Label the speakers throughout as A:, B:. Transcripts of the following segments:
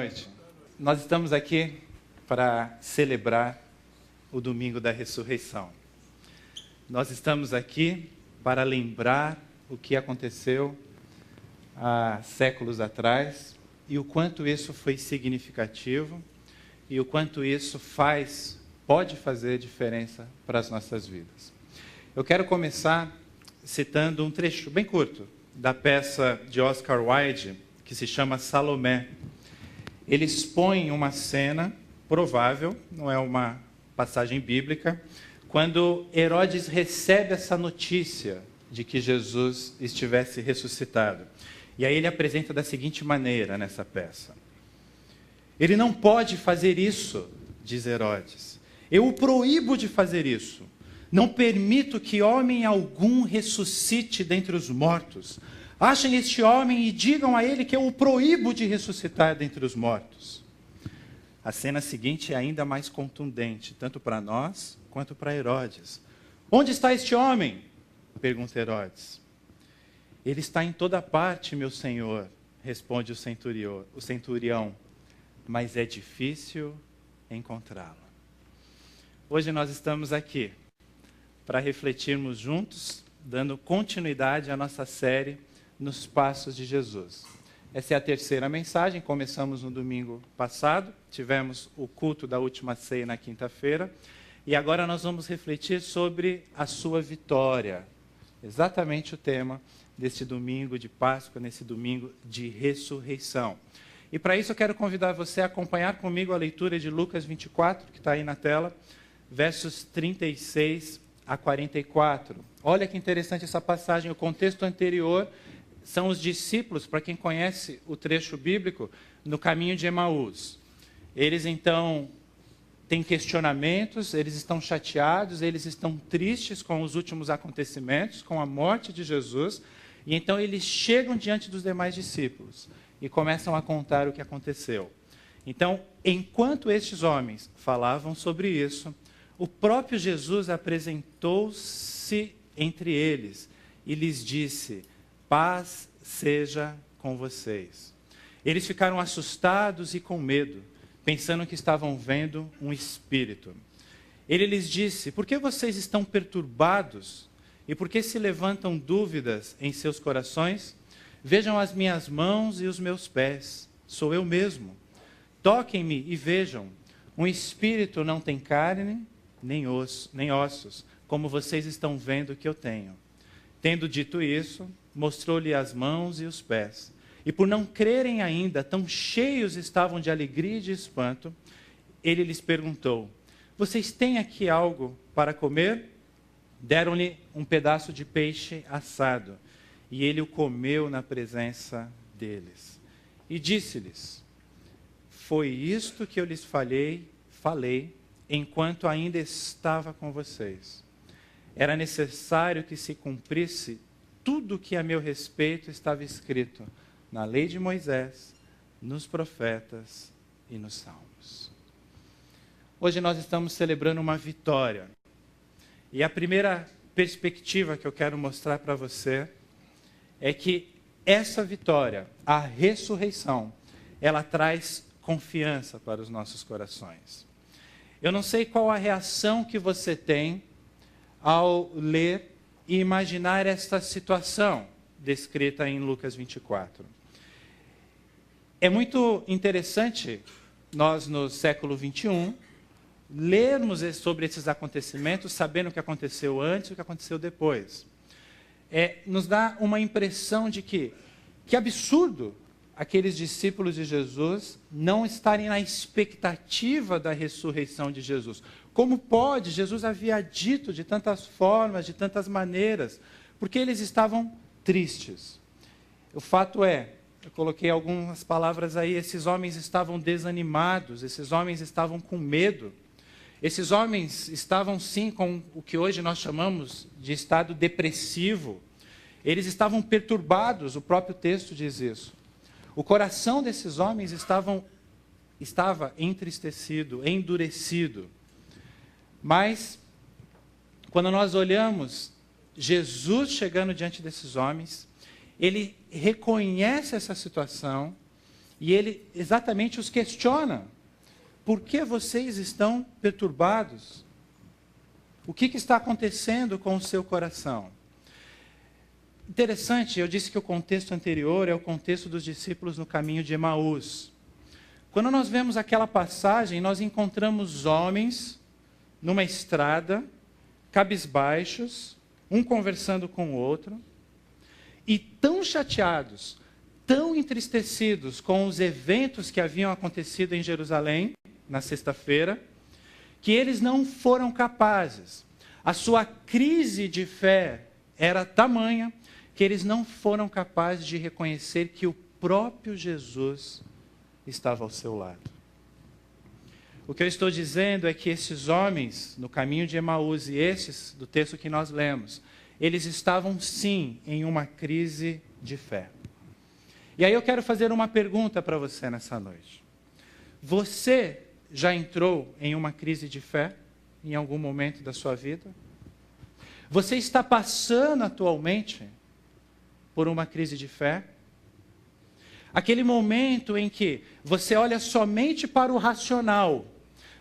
A: noite. Nós estamos aqui para celebrar o domingo da ressurreição. Nós estamos aqui para lembrar o que aconteceu há séculos atrás e o quanto isso foi significativo e o quanto isso pode fazer diferença para as nossas vidas. Eu quero começar citando um trecho bem curto da peça de Oscar Wilde, que se chama Salomé. Ele expõe uma cena provável, não é uma passagem bíblica, quando Herodes recebe essa notícia de que Jesus estivesse ressuscitado. E aí ele apresenta da seguinte maneira nessa peça. Ele não pode fazer isso, diz Herodes. Eu o proíbo de fazer isso. Não permito que homem algum ressuscite dentre os mortos. Achem este homem e digam a ele que eu o proíbo de ressuscitar dentre os mortos. A cena seguinte é ainda mais contundente, tanto para nós quanto para Herodes. Onde está este homem? Pergunta Herodes. Ele está em toda parte, meu senhor, responde o centurião, mas é difícil encontrá-lo. Hoje nós estamos aqui para refletirmos juntos, dando continuidade à nossa série Nos Passos de Jesus. Essa é a terceira mensagem, começamos no domingo passado, tivemos o culto da última ceia na quinta-feira, e agora nós vamos refletir sobre a sua vitória, exatamente o tema deste domingo de Páscoa, nesse domingo de ressurreição. E para isso eu quero convidar você a acompanhar comigo a leitura de Lucas 24, que está aí na tela, versos 36 a 44. Olha que interessante essa passagem, o contexto anterior são os discípulos, para quem conhece o trecho bíblico, no caminho de Emaús. Eles então têm questionamentos, eles estão chateados, eles estão tristes com os últimos acontecimentos, com a morte de Jesus, e então eles chegam diante dos demais discípulos e começam a contar o que aconteceu. Então, enquanto estes homens falavam sobre isso, o próprio Jesus apresentou-se entre eles e lhes disse: paz seja com vocês. Eles ficaram assustados e com medo, pensando que estavam vendo um espírito. Ele lhes disse: por que vocês estão perturbados? E por que se levantam dúvidas em seus corações? Vejam as minhas mãos e os meus pés. Sou eu mesmo. Toquem-me e vejam. Um espírito não tem carne, nem ossos, como vocês estão vendo que eu tenho. Tendo dito isso, mostrou-lhe as mãos e os pés. E por não crerem ainda, tão cheios estavam de alegria e de espanto, ele lhes perguntou: vocês têm aqui algo para comer? Deram-lhe um pedaço de peixe assado, e ele o comeu na presença deles. E disse-lhes: foi isto que eu lhes falei, enquanto ainda estava com vocês. Era necessário que se cumprisse tudo o que a meu respeito estava escrito na lei de Moisés, nos profetas e nos salmos. Hoje nós estamos celebrando uma vitória. E a primeira perspectiva que eu quero mostrar para você é que essa vitória, a ressurreição, ela traz confiança para os nossos corações. Eu não sei qual a reação que você tem ao ler e imaginar esta situação descrita em Lucas 24. É muito interessante nós, no século 21, lermos sobre esses acontecimentos, sabendo o que aconteceu antes e o que aconteceu depois. Nos dá uma impressão de que absurdo aqueles discípulos de Jesus não estarem na expectativa da ressurreição de Jesus. Como pode? Jesus havia dito de tantas formas, de tantas maneiras, porque eles estavam tristes. O fato é, eu coloquei algumas palavras aí, esses homens estavam desanimados, esses homens estavam com medo. Esses homens estavam, sim, com o que hoje nós chamamos de estado depressivo. Eles estavam perturbados, o próprio texto diz isso. O coração desses homens estava entristecido, endurecido. Mas, quando nós olhamos Jesus chegando diante desses homens, ele reconhece essa situação E ele exatamente os questiona. Por que vocês estão perturbados? O que está acontecendo com o seu coração? Interessante, eu disse que o contexto anterior é o contexto dos discípulos no caminho de Emaús. Quando nós vemos aquela passagem, nós encontramos homens numa estrada, cabisbaixos, um conversando com o outro, e tão chateados, tão entristecidos com os eventos que haviam acontecido em Jerusalém, na sexta-feira, que eles não foram capazes. A sua crise de fé era tamanha que eles não foram capazes de reconhecer que o próprio Jesus estava ao seu lado. O que eu estou dizendo é que esses homens, no caminho de Emaús, e esses do texto que nós lemos, eles estavam sim em uma crise de fé. E aí eu quero fazer uma pergunta para você nessa noite. Você já entrou em uma crise de fé em algum momento da sua vida? Você está passando atualmente por uma crise de fé? Aquele momento em que você olha somente para o racional,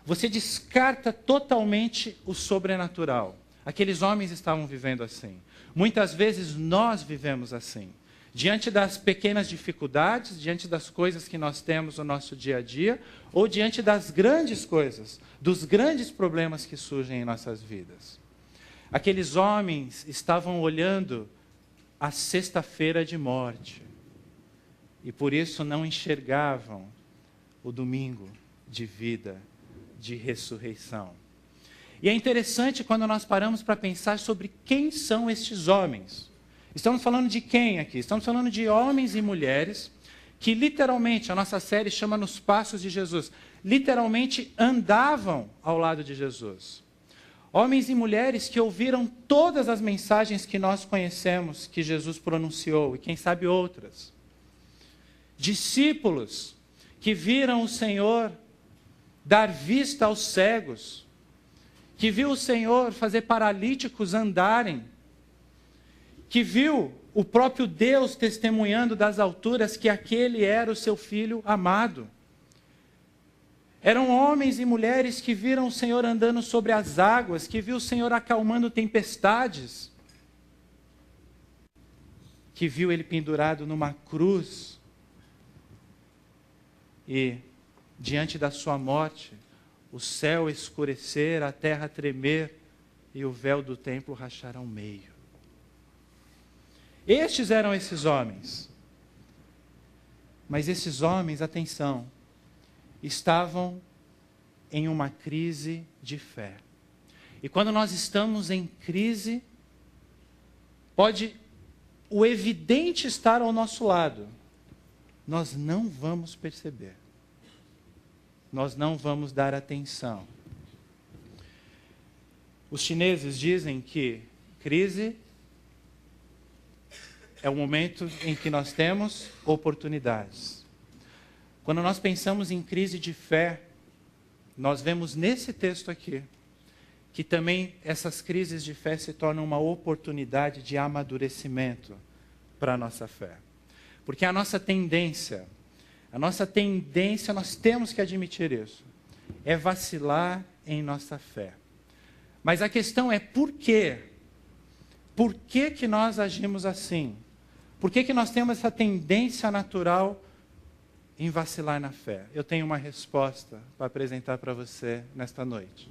A: você descarta totalmente o sobrenatural. Aqueles homens estavam vivendo assim. Muitas vezes nós vivemos assim. Diante das pequenas dificuldades, diante das coisas que nós temos no nosso dia a dia, ou diante das grandes coisas, dos grandes problemas que surgem em nossas vidas. Aqueles homens estavam olhando a sexta-feira de morte, e por isso não enxergavam o domingo de vida, de ressurreição. E é interessante quando nós paramos para pensar sobre quem são estes homens. Estamos falando de quem aqui? Estamos falando de homens e mulheres que literalmente, a nossa série chama Nos Passos de Jesus, literalmente andavam ao lado de Jesus. Homens e mulheres que ouviram todas as mensagens que nós conhecemos, que Jesus pronunciou, e quem sabe outras. Discípulos que viram o Senhor dar vista aos cegos, que viu o Senhor fazer paralíticos andarem, que viu o próprio Deus testemunhando das alturas que aquele era o seu filho amado. Eram homens e mulheres que viram o Senhor andando sobre as águas, que viu o Senhor acalmando tempestades, que viu ele pendurado numa cruz e, diante da sua morte, o céu escurecer, a terra tremer e o véu do templo rachar ao meio. Estes eram esses homens. Mas esses homens, atenção, estavam em uma crise de fé. E quando nós estamos em crise, pode o evidente estar ao nosso lado. Nós não vamos perceber. Nós não vamos dar atenção. Os chineses dizem que crise é o momento em que nós temos oportunidades. Quando nós pensamos em crise de fé, nós vemos nesse texto aqui, que também essas crises de fé se tornam uma oportunidade de amadurecimento para a nossa fé. Porque a nossa tendência, nós temos que admitir isso, é vacilar em nossa fé. Mas a questão é por quê? Por que que nós agimos assim? Por que que nós temos essa tendência natural em vacilar na fé? Eu tenho uma resposta para apresentar para você nesta noite.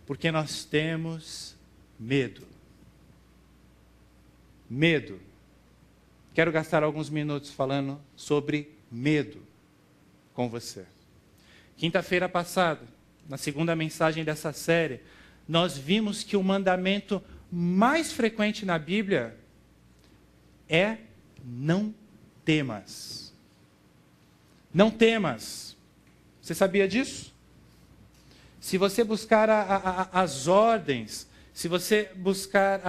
A: Porque nós temos medo. Medo. Quero gastar alguns minutos falando sobre medo com você. Quinta-feira passada, na segunda mensagem dessa série, nós vimos que o mandamento mais frequente na Bíblia é não temas. Não temas. Você sabia disso? Se você buscar as ordens, se você buscar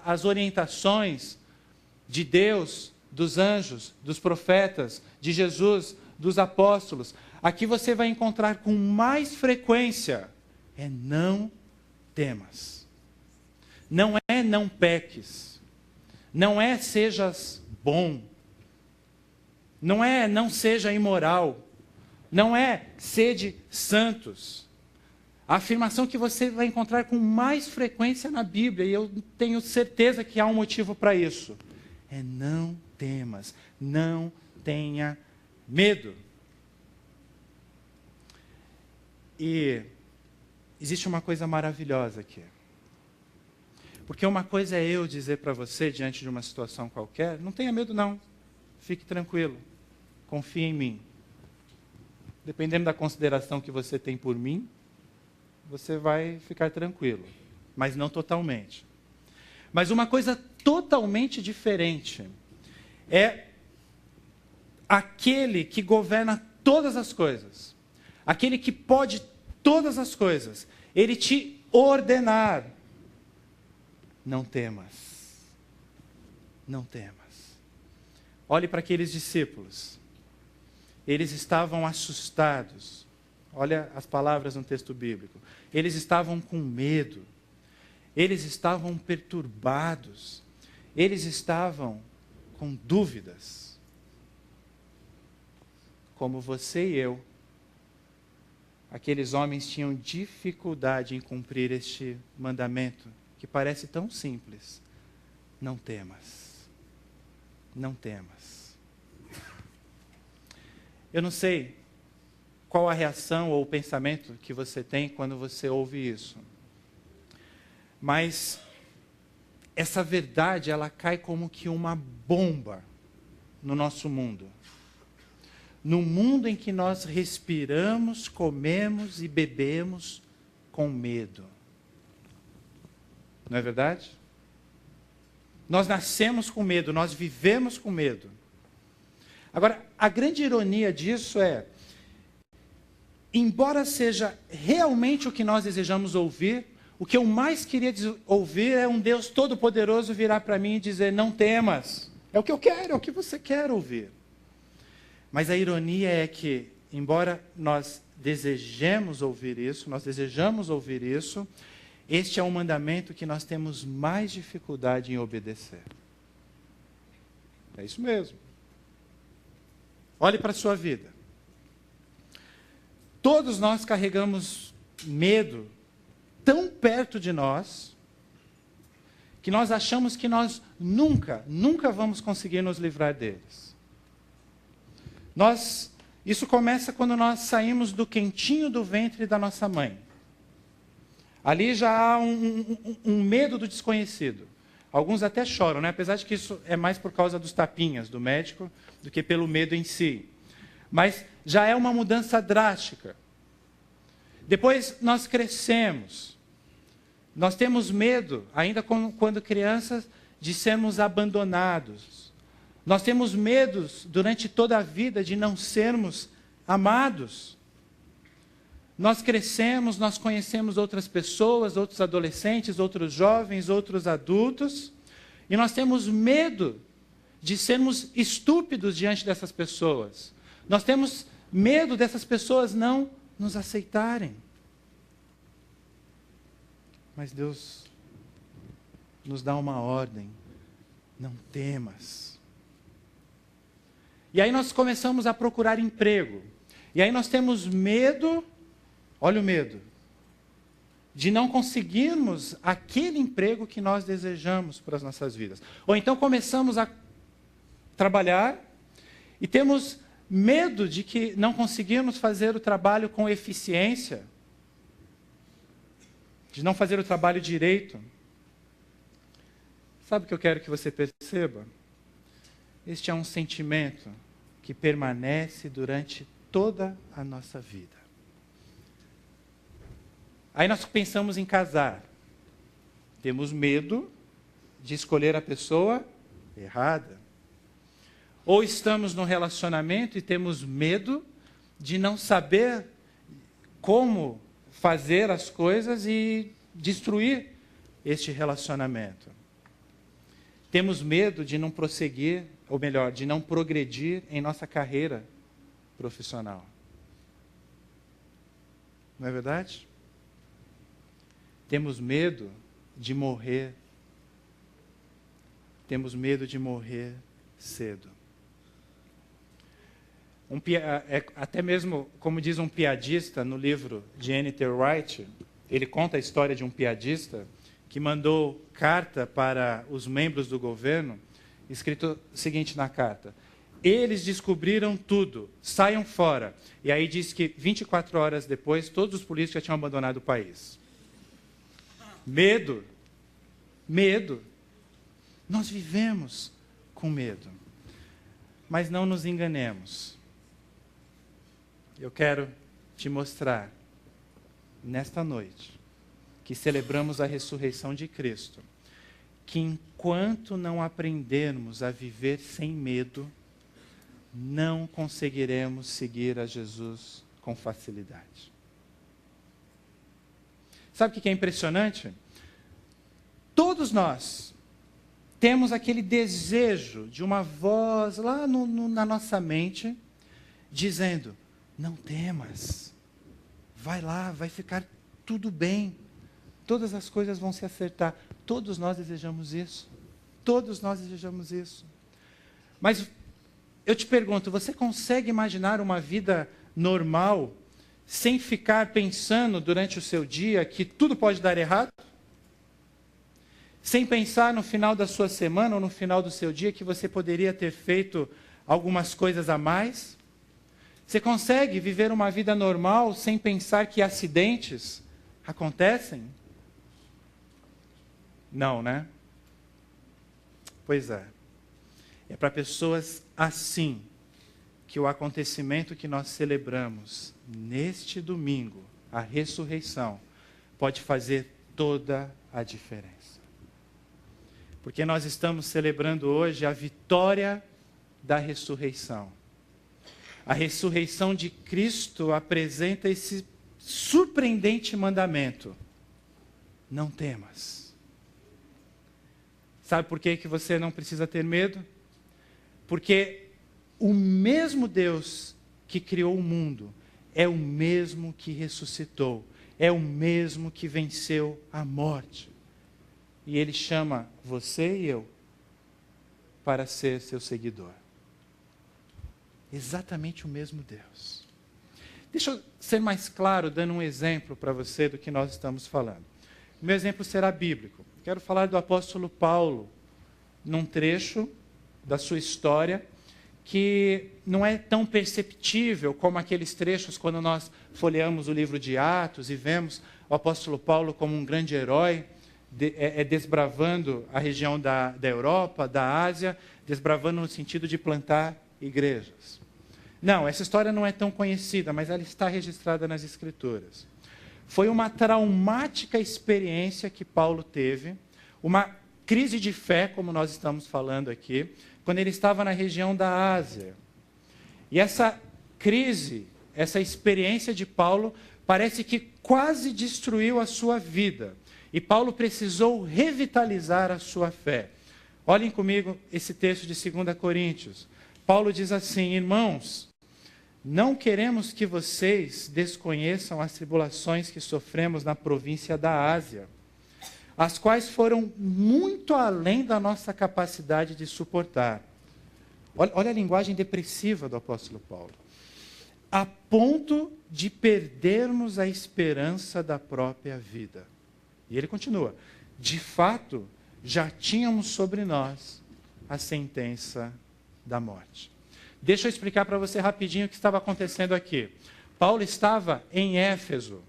A: as orientações de Deus, dos anjos, dos profetas, de Jesus, dos apóstolos, aqui você vai encontrar com mais frequência é não temas. Não é não peques. Não é sejas bom. não é não seja imoral, não é sede santos. A afirmação que você vai encontrar com mais frequência na Bíblia, e eu tenho certeza que há um motivo para isso, é não temas, não tenha medo. E existe uma coisa maravilhosa aqui. Porque uma coisa é eu dizer para você, diante de uma situação qualquer, não tenha medo não, fique tranquilo, confie em mim. Dependendo da consideração que você tem por mim, você vai ficar tranquilo, mas não totalmente. Mas uma coisa totalmente diferente é aquele que governa todas as coisas, aquele que pode todas as coisas, ele te ordenar. Não temas, não temas. Olhe para aqueles discípulos, eles estavam assustados. Olha as palavras no texto bíblico. Eles estavam com medo, eles estavam perturbados, eles estavam com dúvidas. Como você e eu, aqueles homens tinham dificuldade em cumprir este mandamento, que parece tão simples. Não temas, não temas. Eu não sei qual a reação ou o pensamento que você tem quando você ouve isso. Mas essa verdade, ela cai como que uma bomba no nosso mundo. No mundo em que nós respiramos, comemos e bebemos com medo. Não é verdade? Nós nascemos com medo, nós vivemos com medo. Agora, a grande ironia disso é, embora seja realmente o que nós desejamos ouvir, o que eu mais queria ouvir é um Deus todo-poderoso virar para mim e dizer, não temas. É o que eu quero, é o que você quer ouvir. Mas a ironia é que, embora nós desejemos ouvir isso, este é um mandamento que nós temos mais dificuldade em obedecer. É isso mesmo. Olhe para a sua vida. Todos nós carregamos medo tão perto de nós, que nós achamos que nós nunca vamos conseguir nos livrar deles. Isso começa quando nós saímos do quentinho do ventre da nossa mãe. Ali já há um medo do desconhecido. Alguns até choram, né? Apesar de que isso é mais por causa dos tapinhas do médico do que pelo medo em si. Mas já é uma mudança drástica. Depois nós crescemos. Nós temos medo, ainda quando crianças, de sermos abandonados. Nós temos medos durante toda a vida de não sermos amados. Nós crescemos, nós conhecemos outras pessoas, outros adolescentes, outros jovens, outros adultos, e nós temos medo de sermos estúpidos diante dessas pessoas. Nós temos medo dessas pessoas não nos aceitarem. Mas Deus nos dá uma ordem, não temas. E aí nós começamos a procurar emprego. E aí nós temos medo, olha o medo, de não conseguirmos aquele emprego que nós desejamos para as nossas vidas. Ou então começamos a trabalhar e temos medo de que não conseguimos fazer o trabalho com eficiência, de não fazer o trabalho direito. Sabe o que eu quero que você perceba? Este é um sentimento que permanece durante toda a nossa vida. Aí nós pensamos em casar. Temos medo de escolher a pessoa errada. Ou estamos num relacionamento e temos medo de não saber como fazer as coisas e destruir este relacionamento. Temos medo de não prosseguir, ou melhor, de não progredir em nossa carreira profissional. Não é verdade? Temos medo de morrer. Temos medo de morrer cedo. Até mesmo, como diz um piadista no livro de N.T. Wright, ele conta a história de um piadista que mandou carta para os membros do governo, escrito o seguinte na carta: eles descobriram tudo, saiam fora. E aí diz que 24 horas depois, todos os políticos já tinham abandonado o país. Medo. Medo. Nós vivemos com medo. Mas não nos enganemos. Eu quero te mostrar, nesta noite, que celebramos a ressurreição de Cristo, que enquanto não aprendermos a viver sem medo, não conseguiremos seguir a Jesus com facilidade. Sabe o que é impressionante? Todos nós temos aquele desejo de uma voz lá na nossa mente, dizendo: não temas, vai lá, vai ficar tudo bem, todas as coisas vão se acertar. Todos nós desejamos isso, todos nós desejamos isso. Mas eu te pergunto, você consegue imaginar uma vida normal, sem ficar pensando durante o seu dia que tudo pode dar errado? Sem pensar no final da sua semana ou no final do seu dia que você poderia ter feito algumas coisas a mais? Você consegue viver uma vida normal sem pensar que acidentes acontecem? Não, né? Pois é. É para pessoas assim que o acontecimento que nós celebramos neste domingo, a ressurreição, pode fazer toda a diferença. Porque nós estamos celebrando hoje a vitória da ressurreição. A ressurreição de Cristo apresenta esse surpreendente mandamento: não temas. Sabe por que você não precisa ter medo? Porque o mesmo Deus que criou o mundo é o mesmo que ressuscitou, é o mesmo que venceu a morte. E Ele chama você e eu para ser seu seguidor. Exatamente o mesmo Deus. Deixa eu ser mais claro, dando um exemplo para você do que nós estamos falando. O meu exemplo será bíblico. Quero falar do apóstolo Paulo, num trecho da sua história que não é tão perceptível como aqueles trechos quando nós folheamos o livro de Atos e vemos o apóstolo Paulo como um grande herói, desbravando a região da Europa, da Ásia, desbravando no sentido de plantar igrejas. Não, essa história não é tão conhecida, mas ela está registrada nas Escrituras. Foi uma traumática experiência que Paulo teve, uma crise de fé, como nós estamos falando aqui, quando ele estava na região da Ásia. E essa crise, essa experiência de Paulo, parece que quase destruiu a sua vida. E Paulo precisou revitalizar a sua fé. Olhem comigo esse texto de 2 Coríntios. Paulo diz assim: irmãos, não queremos que vocês desconheçam as tribulações que sofremos na província da Ásia, as quais foram muito além da nossa capacidade de suportar. Olha a linguagem depressiva do apóstolo Paulo. A ponto de perdermos a esperança da própria vida. E ele continua: de fato, já tínhamos sobre nós a sentença da morte. Deixa eu explicar para você rapidinho o que estava acontecendo aqui. Paulo estava em Éfeso.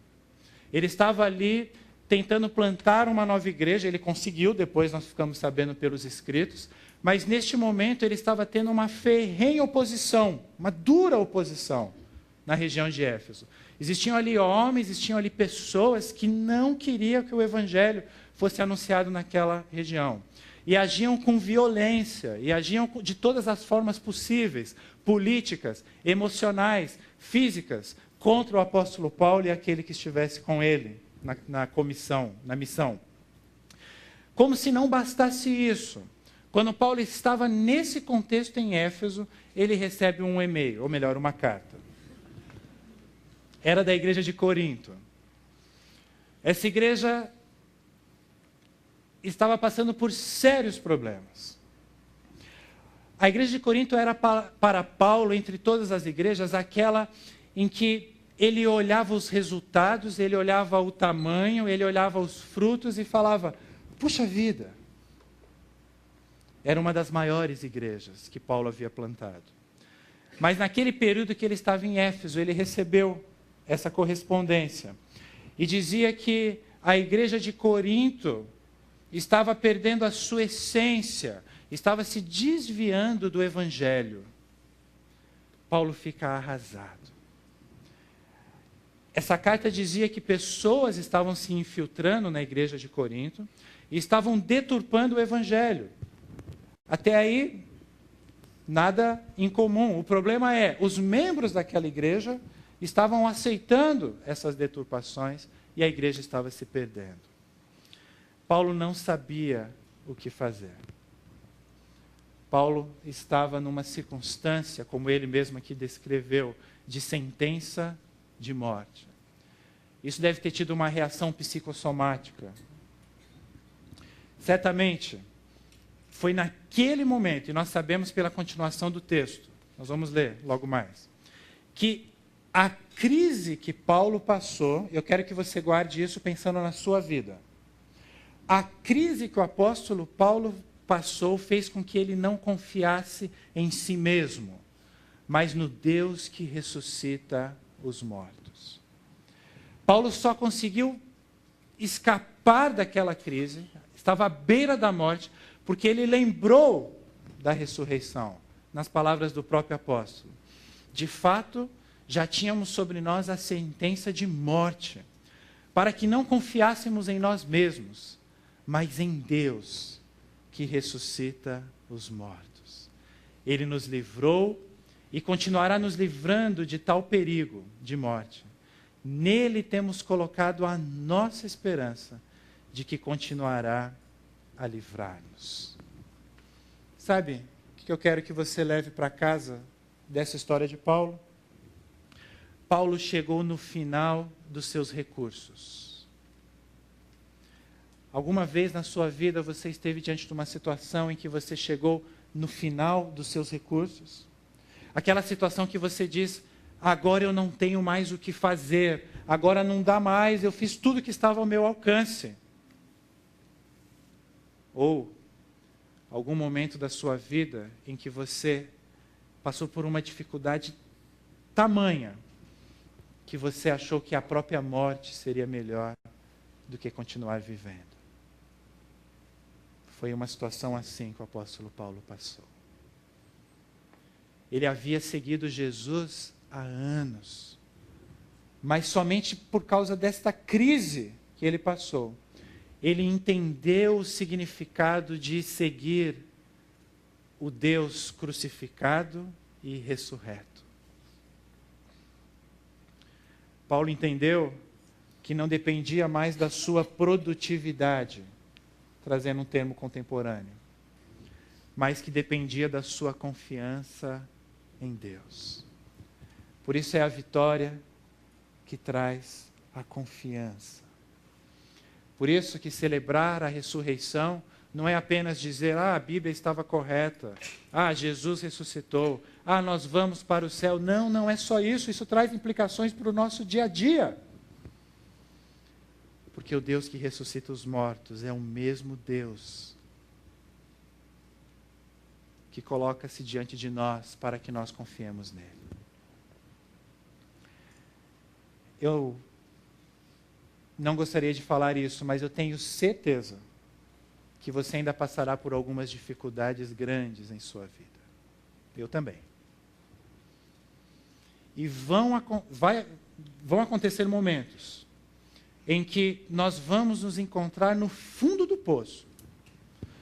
A: Ele estava ali tentando plantar uma nova igreja. Ele conseguiu, depois nós ficamos sabendo pelos escritos. Mas neste momento ele estava tendo uma ferrenha oposição, uma dura oposição na região de Éfeso. Existiam ali homens, existiam ali pessoas que não queriam que o evangelho fosse anunciado naquela região. E agiam com violência, e agiam de todas as formas possíveis, políticas, emocionais, físicas, contra o apóstolo Paulo e aquele que estivesse com ele na comissão, na missão. Como se não bastasse isso, quando Paulo estava nesse contexto em Éfeso, ele recebe um e-mail, ou melhor, uma carta. Era da igreja de Corinto. Essa igreja estava passando por sérios problemas. A igreja de Corinto era para Paulo, entre todas as igrejas, aquela em que ele olhava os resultados, ele olhava o tamanho, ele olhava os frutos e falava, puxa vida, era uma das maiores igrejas que Paulo havia plantado. Mas naquele período que ele estava em Éfeso, ele recebeu essa correspondência e dizia que a igreja de Corinto estava perdendo a sua essência, estava se desviando do evangelho. Paulo fica arrasado. Essa carta dizia que pessoas estavam se infiltrando na igreja de Corinto e estavam deturpando o evangelho. Até aí, nada incomum. O problema é, os membros daquela igreja estavam aceitando essas deturpações e a igreja estava se perdendo. Paulo não sabia o que fazer. Paulo estava numa circunstância, como ele mesmo aqui descreveu, de sentença de morte. Isso deve ter tido uma reação psicossomática. Certamente, foi naquele momento, e nós sabemos pela continuação do texto, nós vamos ler logo mais, que a crise que Paulo passou, eu quero que você guarde isso pensando na sua vida. A crise que o apóstolo Paulo passou fez com que ele não confiasse em si mesmo, mas no Deus que ressuscita os mortos. Paulo só conseguiu escapar daquela crise, estava à beira da morte, porque ele lembrou da ressurreição, nas palavras do próprio apóstolo. De fato, já tínhamos sobre nós a sentença de morte, para que não confiássemos em nós mesmos, mas em Deus, que ressuscita os mortos. Ele nos livrou e continuará nos livrando de tal perigo de morte. Nele temos colocado a nossa esperança de que continuará a livrar-nos. Sabe o que eu quero que você leve para casa dessa história de Paulo? Paulo chegou no final dos seus recursos. Alguma vez na sua vida você esteve diante de uma situação em que você chegou no final dos seus recursos? Aquela situação que você diz, agora eu não tenho mais o que fazer, agora não dá mais, eu fiz tudo que estava ao meu alcance. Ou algum momento da sua vida em que você passou por uma dificuldade tamanha que você achou que a própria morte seria melhor do que continuar vivendo. Foi uma situação assim que o apóstolo Paulo passou. Ele havia seguido Jesus há anos, mas somente por causa desta crise que ele passou, ele entendeu o significado de seguir o Deus crucificado e ressurreto. Paulo entendeu que não dependia mais da sua produtividade, trazendo um termo contemporâneo, mas que dependia da sua confiança em Deus. Por isso é a vitória que traz a confiança. Por isso que celebrar a ressurreição não é apenas dizer, a Bíblia estava correta, Jesus ressuscitou, nós vamos para o céu. Não, não é só isso, isso traz implicações para o nosso dia a dia. Porque o Deus que ressuscita os mortos é o mesmo Deus que coloca-se diante de nós para que nós confiemos nele. Eu não gostaria de falar isso, mas eu tenho certeza que você ainda passará por algumas dificuldades grandes em sua vida. Eu também. E vão acontecer momentos em que nós vamos nos encontrar no fundo do poço.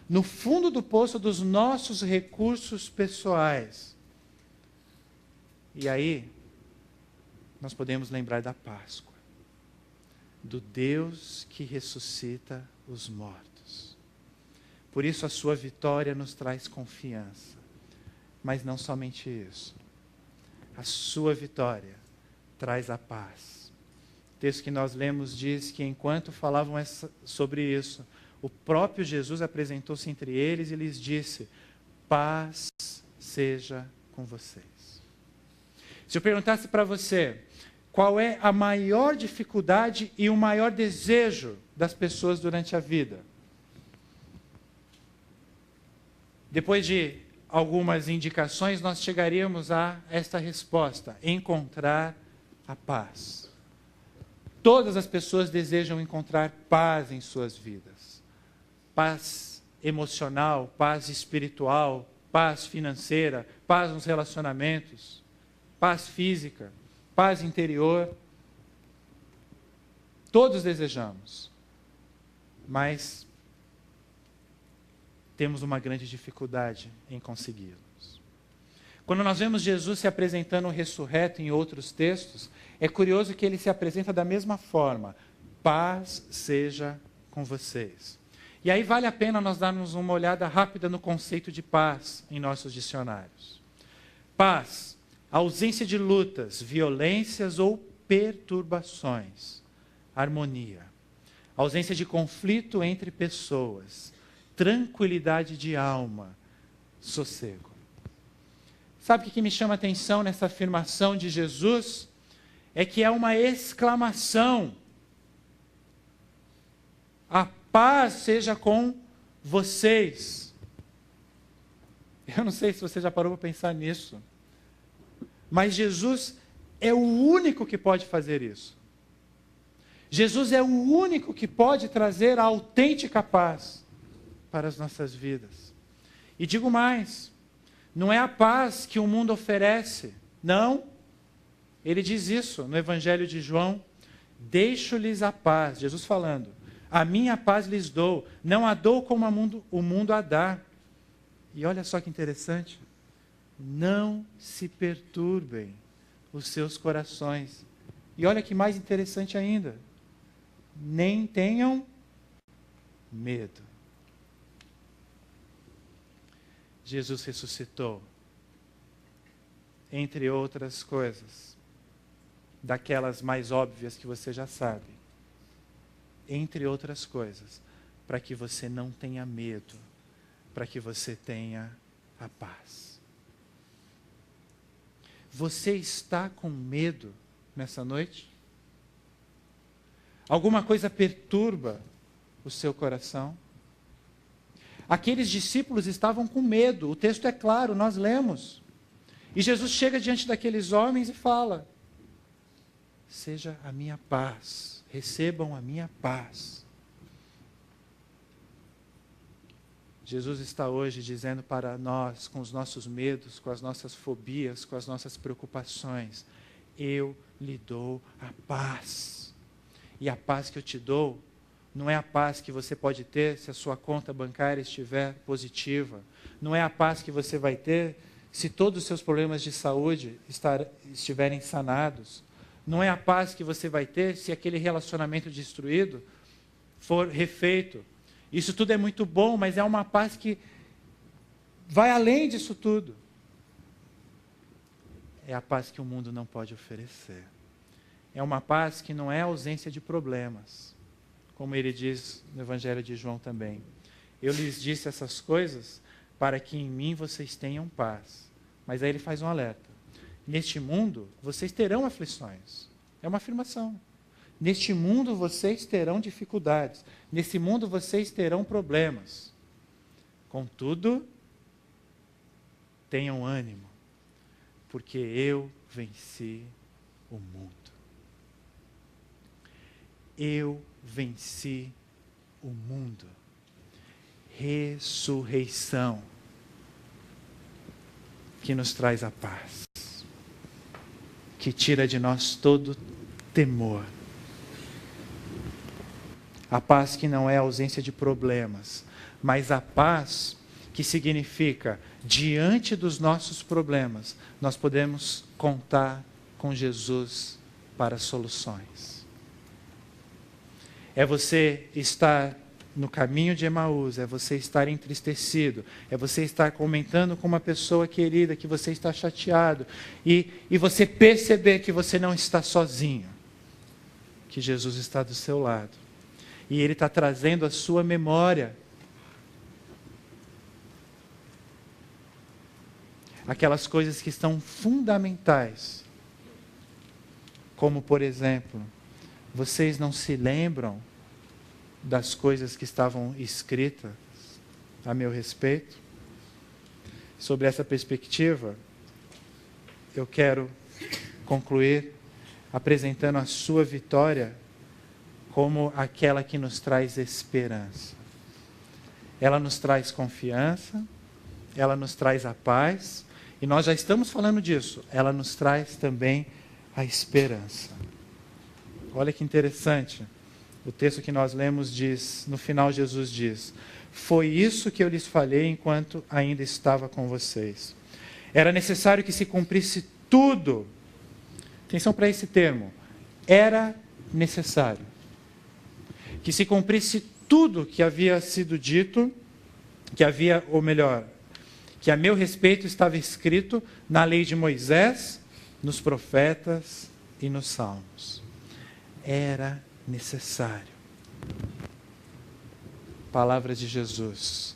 A: No fundo do poço dos nossos recursos pessoais. E aí, nós podemos lembrar da Páscoa. Do Deus que ressuscita os mortos. Por isso a sua vitória nos traz confiança. Mas não somente isso. A sua vitória traz a paz. O texto que nós lemos diz que enquanto falavam sobre isso, o próprio Jesus apresentou-se entre eles e lhes disse, paz seja com vocês. Se eu perguntasse para você, qual é a maior dificuldade e o maior desejo das pessoas durante a vida? Depois de algumas indicações, nós chegaríamos a esta resposta: encontrar a paz. Todas as pessoas desejam encontrar paz em suas vidas. Paz emocional, paz espiritual, paz financeira, paz nos relacionamentos, paz física, paz interior. Todos desejamos, mas temos uma grande dificuldade em consegui-los. Quando nós vemos Jesus se apresentando ressurreto em outros textos, é curioso que ele se apresenta da mesma forma: paz seja com vocês. E aí vale a pena nós darmos uma olhada rápida no conceito de paz em nossos dicionários. Paz, ausência de lutas, violências ou perturbações. Harmonia, ausência de conflito entre pessoas. Tranquilidade de alma, sossego. Sabe o que me chama a atenção nessa afirmação de Jesus? É que é uma exclamação. A paz seja com vocês. Eu não sei se você já parou para pensar nisso, mas Jesus é o único que pode fazer isso. Jesus é o único que pode trazer a autêntica paz para as nossas vidas. E digo mais, não é a paz que o mundo oferece, não. Ele diz isso no Evangelho de João: deixo-lhes a paz, Jesus falando, a minha paz lhes dou, não a dou como o mundo a dá. E olha só que interessante, não se perturbem os seus corações. E olha que mais interessante ainda, nem tenham medo. Jesus ressuscitou, entre outras coisas, daquelas mais óbvias que você já sabe, entre outras coisas, para que você não tenha medo, para que você tenha a paz. Você está com medo nessa noite? Alguma coisa perturba o seu coração? Aqueles discípulos estavam com medo, o texto é claro, nós lemos. E Jesus chega diante daqueles homens e fala: seja a minha paz, recebam a minha paz. Jesus está hoje dizendo para nós, com os nossos medos, com as nossas fobias, com as nossas preocupações: eu lhe dou a paz. E a paz que eu te dou não é a paz que você pode ter se a sua conta bancária estiver positiva. Não é a paz que você vai ter se todos os seus problemas de saúde estiverem sanados. Não é a paz que você vai ter se aquele relacionamento destruído for refeito. Isso tudo é muito bom, mas é uma paz que vai além disso tudo. É a paz que o mundo não pode oferecer. É uma paz que não é ausência de problemas, como ele diz no Evangelho de João também. Eu lhes disse essas coisas para que em mim vocês tenham paz. Mas aí ele faz um alerta. Neste mundo vocês terão aflições. É uma afirmação. Neste mundo vocês terão dificuldades. Nesse mundo vocês terão problemas. Contudo, tenham ânimo, porque eu venci o mundo. Eu venci o mundo. Ressurreição que nos traz a paz, que tira de nós todo temor. A paz que não é a ausência de problemas, mas a paz que significa, diante dos nossos problemas, nós podemos contar com Jesus para soluções. É você estar no caminho de Emaús, é você estar entristecido, é você estar comentando com uma pessoa querida que você está chateado, e você perceber que você não está sozinho, que Jesus está do seu lado, e Ele está trazendo a sua memória aquelas coisas que estão fundamentais. Como, por exemplo, vocês não se lembram das coisas que estavam escritas a meu respeito? Sobre essa perspectiva, eu quero concluir apresentando a sua vitória como aquela que nos traz esperança. Ela nos traz confiança, ela nos traz a paz, e nós já estamos falando disso, ela nos traz também a esperança. Olha que interessante, o texto que nós lemos diz, no final Jesus diz: foi isso que eu lhes falei enquanto ainda estava com vocês. Era necessário que se cumprisse tudo. Atenção para esse termo. Era necessário que se cumprisse tudo que havia sido dito, que a meu respeito estava escrito na lei de Moisés, nos profetas e nos salmos. Era necessário. Palavras de Jesus.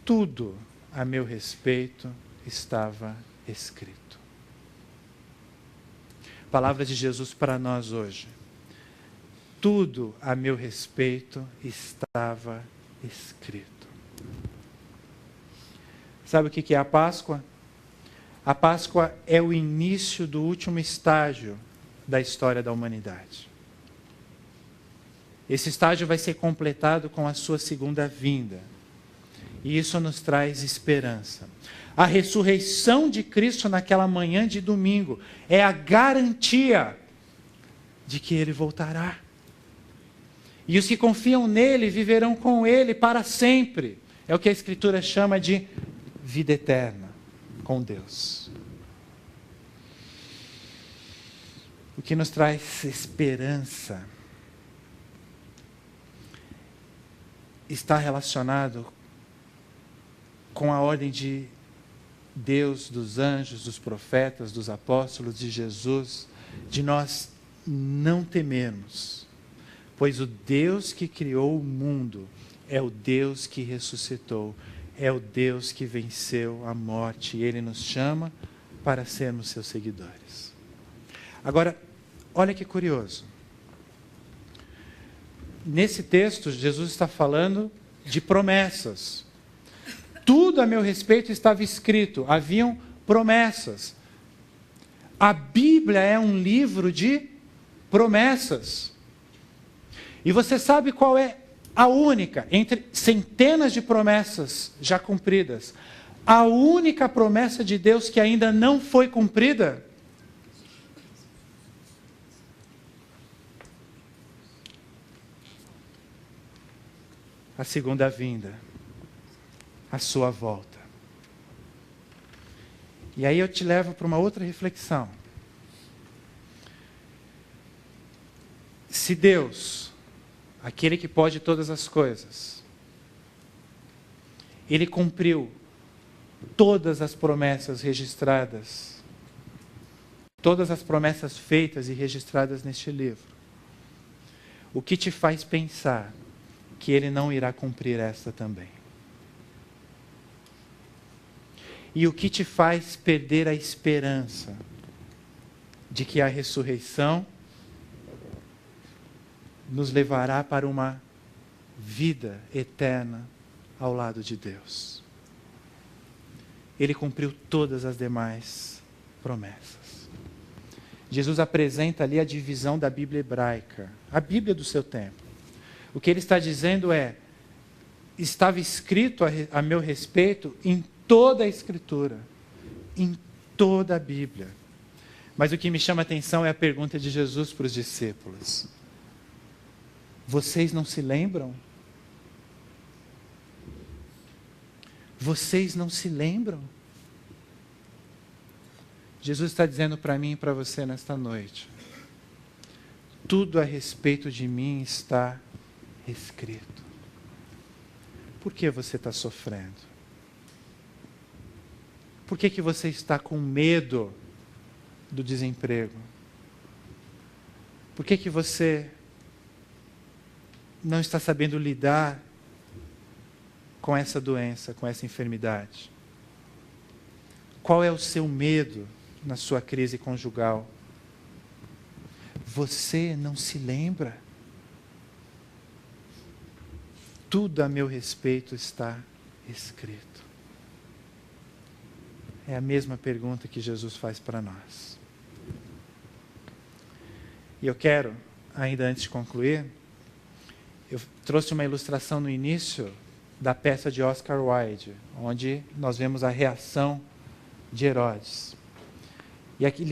A: Tudo a meu respeito estava escrito. Palavras de Jesus para nós hoje. Tudo a meu respeito estava escrito. Sabe o que é a Páscoa? A Páscoa é o início do último estágio da história da humanidade. Esse estágio vai ser completado com a sua segunda vinda. E isso nos traz esperança. A ressurreição de Cristo naquela manhã de domingo é a garantia de que Ele voltará. E os que confiam nele viverão com Ele para sempre. É o que a Escritura chama de vida eterna com Deus. O que nos traz esperança está relacionado com a ordem de Deus, dos anjos, dos profetas, dos apóstolos, de Jesus, de nós não temermos, pois o Deus que criou o mundo é o Deus que ressuscitou, é o Deus que venceu a morte, e Ele nos chama para sermos seus seguidores. Agora, olha que curioso. Nesse texto, Jesus está falando de promessas. Tudo a meu respeito estava escrito, haviam promessas. A Bíblia é um livro de promessas. E você sabe qual é a única, entre centenas de promessas já cumpridas, a única promessa de Deus que ainda não foi cumprida? A segunda vinda, a sua volta. E aí eu te levo para uma outra reflexão. Se Deus, aquele que pode todas as coisas, Ele cumpriu todas as promessas registradas, todas as promessas feitas e registradas neste livro, o que te faz pensar que Ele não irá cumprir esta também? E o que te faz perder a esperança de que a ressurreição nos levará para uma vida eterna ao lado de Deus? Ele cumpriu todas as demais promessas. Jesus apresenta ali a divisão da Bíblia hebraica, a Bíblia do seu tempo. O que ele está dizendo é: estava escrito a meu respeito em toda a Escritura, em toda a Bíblia. Mas o que me chama a atenção é a pergunta de Jesus para os discípulos: vocês não se lembram? Vocês não se lembram? Jesus está dizendo para mim e para você nesta noite: tudo a respeito de mim está escrito. Por que você está sofrendo? Por que você está com medo do desemprego? Por que você não está sabendo lidar com essa doença, com essa enfermidade? Qual é o seu medo na sua crise conjugal? Você não se lembra? Tudo a meu respeito está escrito. É a mesma pergunta que Jesus faz para nós. E eu quero, ainda antes de concluir, eu trouxe uma ilustração no início da peça de Oscar Wilde, onde nós vemos a reação de Herodes. E aqui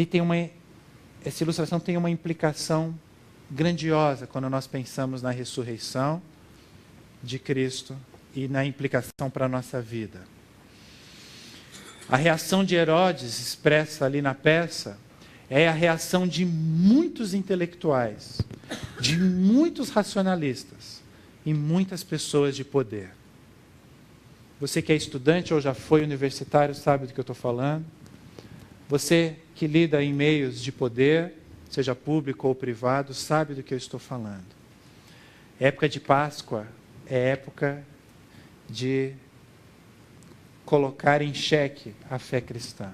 A: essa ilustração tem uma implicação grandiosa quando nós pensamos na ressurreição de Cristo e na implicação para a nossa vida. A reação de Herodes, expressa ali na peça, é a reação de muitos intelectuais, de muitos racionalistas e muitas pessoas de poder. Você que é estudante ou já foi universitário sabe do que eu estou falando. Você que lida em meios de poder, seja público ou privado, sabe do que eu estou falando. Época de Páscoa é época de colocar em xeque a fé cristã.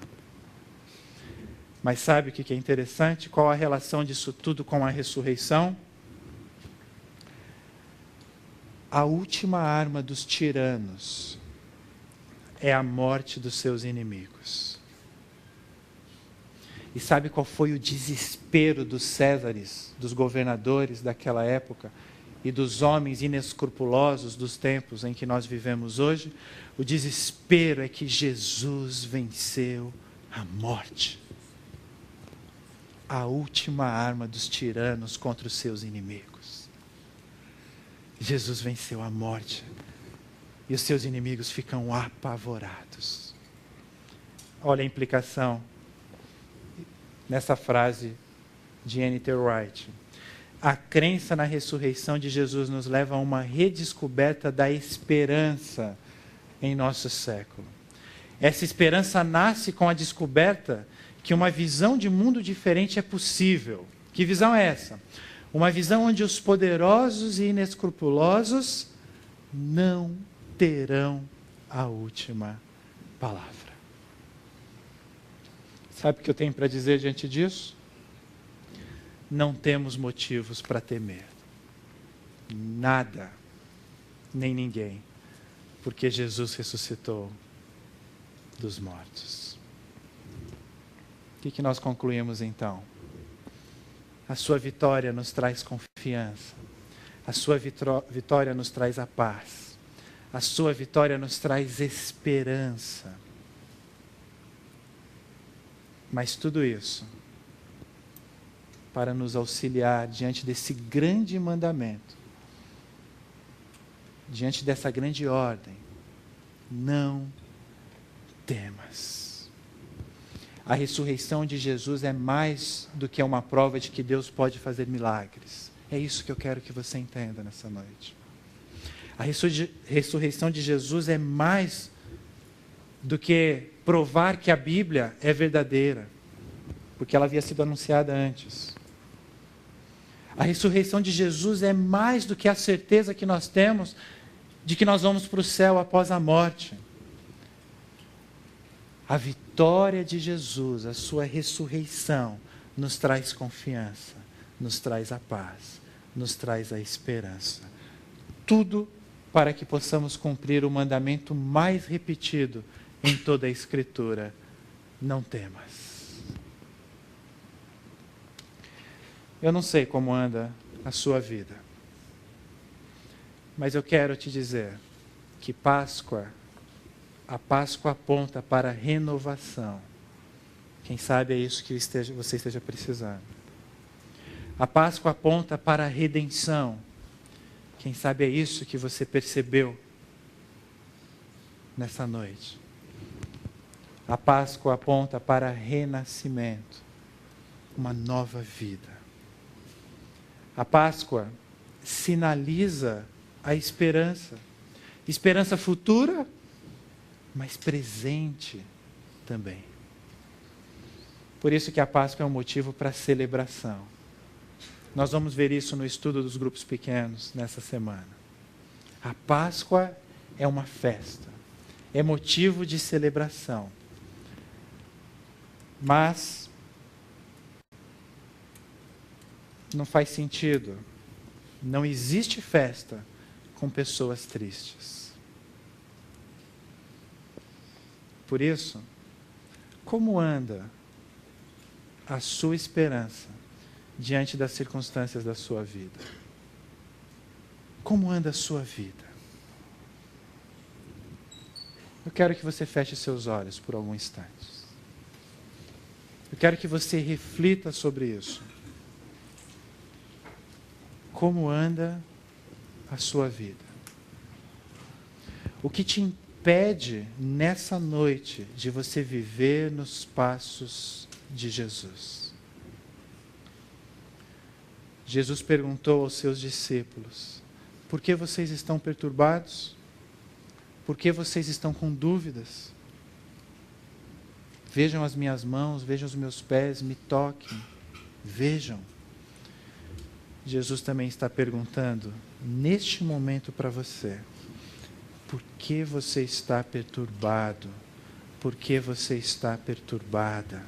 A: Mas sabe o que é interessante? Qual a relação disso tudo com a ressurreição? A última arma dos tiranos é a morte dos seus inimigos. E sabe qual foi o desespero dos Césares, dos governadores daquela época e dos homens inescrupulosos dos tempos em que nós vivemos hoje? O desespero é que Jesus venceu a morte. A última arma dos tiranos contra os seus inimigos. Jesus venceu a morte. E os seus inimigos ficam apavorados. Olha a implicação nessa frase de N.T. Wright. A crença na ressurreição de Jesus nos leva a uma redescoberta da esperança em nosso século. Essa esperança nasce com a descoberta que uma visão de mundo diferente é possível. Que visão é essa? Uma visão onde os poderosos e inescrupulosos não terão a última palavra. Sabe o que eu tenho para dizer diante disso? Não temos motivos para temer. Nada, nem ninguém, porque Jesus ressuscitou dos mortos. O que nós concluímos então? A sua vitória nos traz confiança. A sua vitória nos traz a paz. A sua vitória nos traz esperança. Mas tudo isso para nos auxiliar diante desse grande mandamento, diante dessa grande ordem. Não temas. A ressurreição de Jesus é mais do que uma prova de que Deus pode fazer milagres. É isso que eu quero que você entenda nessa noite. A ressurreição de Jesus é mais do que provar que a Bíblia é verdadeira, porque ela havia sido anunciada antes. A ressurreição de Jesus é mais do que a certeza que nós temos de que nós vamos para o céu após a morte. A vitória de Jesus, a sua ressurreição, nos traz confiança, nos traz a paz, nos traz a esperança. Tudo para que possamos cumprir o mandamento mais repetido em toda a Escritura: não temas. Eu não sei como anda a sua vida, mas eu quero te dizer que a Páscoa aponta para a renovação. Quem sabe é isso que você esteja precisando. A Páscoa aponta para a redenção. Quem sabe é isso que você percebeu nessa noite. A Páscoa aponta para renascimento, uma nova vida. A Páscoa sinaliza a esperança. Esperança futura, mas presente também. Por isso que a Páscoa é um motivo para celebração. Nós vamos ver isso no estudo dos grupos pequenos nessa semana. A Páscoa é uma festa, é motivo de celebração. Mas não faz sentido. Não existe festa com pessoas tristes. Por isso, como anda a sua esperança diante das circunstâncias da sua vida? Como anda a sua vida? Eu quero que você feche seus olhos por alguns instantes. Eu quero que você reflita sobre isso. Como anda a sua vida? O que te impede nessa noite de você viver nos passos de Jesus? Jesus perguntou aos seus discípulos: por que vocês estão perturbados? Por que vocês estão com dúvidas? Vejam as minhas mãos, vejam os meus pés, me toquem, vejam. Jesus também está perguntando, neste momento para você, por que você está perturbado? Por que você está perturbada?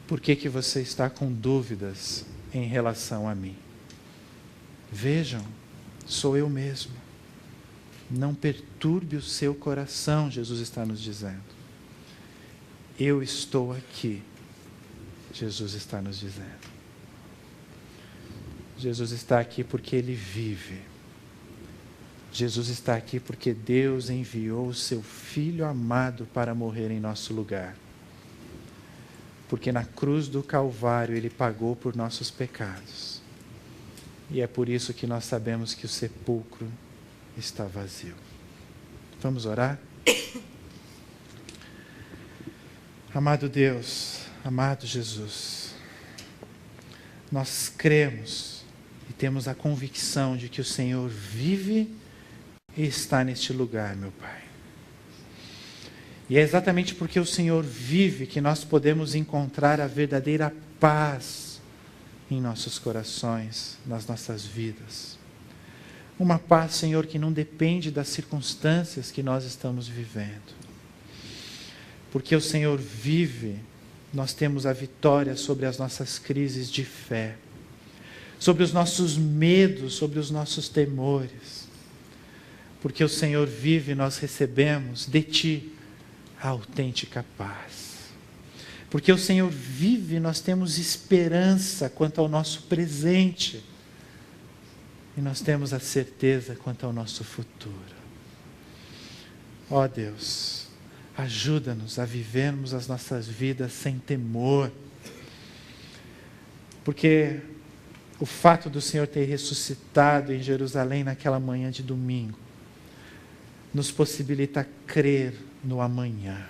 A: Por que você está com dúvidas em relação a mim? Vejam, sou eu mesmo. Não perturbe o seu coração, Jesus está nos dizendo. Eu estou aqui, Jesus está nos dizendo. Jesus está aqui porque Ele vive. Jesus está aqui porque Deus enviou o seu Filho amado para morrer em nosso lugar. Porque na cruz do Calvário Ele pagou por nossos pecados. E é por isso que nós sabemos que o sepulcro está vazio. Vamos orar? Amado Deus, amado Jesus, nós cremos e temos a convicção de que o Senhor vive e está neste lugar, meu Pai. E é exatamente porque o Senhor vive que nós podemos encontrar a verdadeira paz em nossos corações, nas nossas vidas. Uma paz, Senhor, que não depende das circunstâncias que nós estamos vivendo. Porque o Senhor vive, nós temos a vitória sobre as nossas crises de fé, sobre os nossos medos, sobre os nossos temores. Porque o Senhor vive, nós recebemos de Ti a autêntica paz. Porque o Senhor vive, nós temos esperança quanto ao nosso presente. E nós temos a certeza quanto ao nosso futuro. Ó Deus, ajuda-nos a vivermos as nossas vidas sem temor. Porque o fato do Senhor ter ressuscitado em Jerusalém naquela manhã de domingo, nos possibilita crer no amanhã.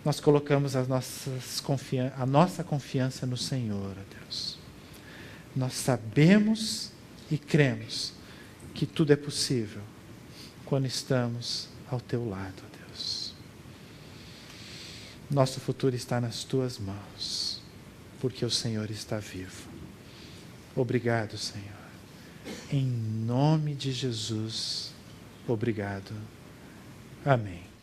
A: Nós colocamos a nossa confiança no Senhor, ó Deus. Nós sabemos e cremos que tudo é possível quando estamos ao Teu lado, ó Deus. Nosso futuro está nas Tuas mãos, porque o Senhor está vivo. Obrigado, Senhor. Em nome de Jesus, obrigado. Amém.